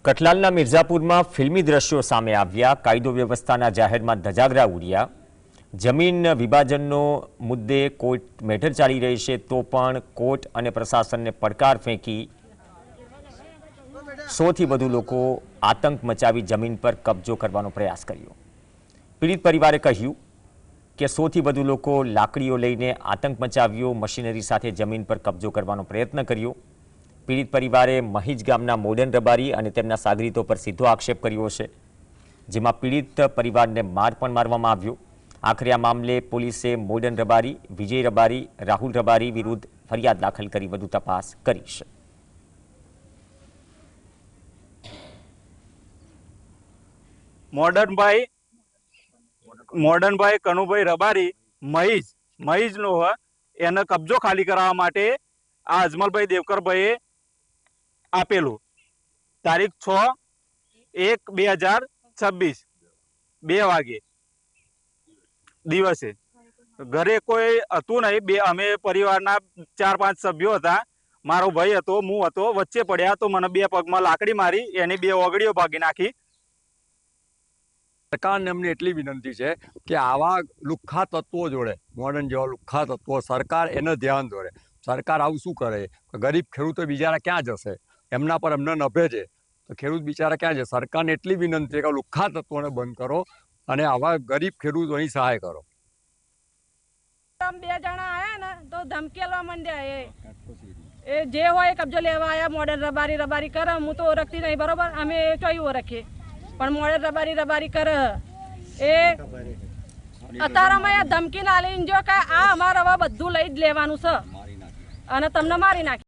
કઠલાલના મિર્ઝાપુરમાં ફિલ્મી દ્રશ્યો સામે આવ્યા। કાયદો વ્યવસ્થાના જાહેરમાં ધજાગરા ઉડ્યા। જમીન વિભાજનનો મુદ્દે કોર્ટ મેટર ચાલી રહી છે તો પણ કોર્ટ અને પ્રશાસનને પડકાર ફેંકી 100 થી વધુ લોકો આતંક મચાવી જમીન પર કબજો કરવાનો પ્રયાસ કર્યો। પીડિત પરિવારે કહ્યું કે 100 થી વધુ લોકો લાકડીઓ લઈને આતંક મચાવ્યો, મશીનરી સાથે જમીન પર કબજો કરવાનો પ્રયત્ન કર્યો। पीड़ित परिवारे महीज गामना मोडर्न रबारी और तेमना सागरीतो पर सीधो आक्षेप कर्यो छे, जेमां पीड़ित परिवार ने मार पण मारवामां आव्यो। आखरे आ मामले पोलीसे मोडर्न रबारी, विजय रबारी, राहुल रबारी विरुद्ध फरियाद दाखल करी वधु तपास करी छे। मोडर्न भाई कनुभाई रबारी महीज नो एने कब्जो खाली करावा माटे आ अजमलभाई देवकर भाई आपेलू तारीख 6/1/2026 2 वागे दिवसे घरे कोई हतुं नहीं। अमे परिवारना 4-5 सभ्यो हता। मारो भाई हतो, मु हतो। वच्चे पड्या तो मने 2 पगमां लाकड़ी मारी, एनी 2 ओगळीओ भागी नाखी। सरकारने अमने एटली विनंती है कि आवा लुख्खा तत्वों जोड़े मॉडर्न जेवा लुख्खा तत्वों सरकार एने ध्यान दोरे। सरकार आવું શું કરે? ગરીબ ખેડૂતો બિચારા ક્યાં જશે? એમના પર અમને નભે છે તો ખેડૂત બિચારા ક્યાં છે? સરકારને એટલી વિનંતી છે કે લુખ્ખા તત્વોને બંધ કરો અને આવા ગરીબ ખેડૂતોની સહાય કરો। हम 2 जणा आया ना तो धमकेलवा मंड्या ए जे होय कब्जो लेवा आया। मॉडर्न रबारी कर हूँ तो ओरखती नहीं बरोबर, अमे चोई ओरखीए पण मॉडर्न रबारी कर ए अतारामां धमकी ना लईने जो का आ अमारे हवे बधुं लई ज लेवानुं छे અને તમને મારી નાખી।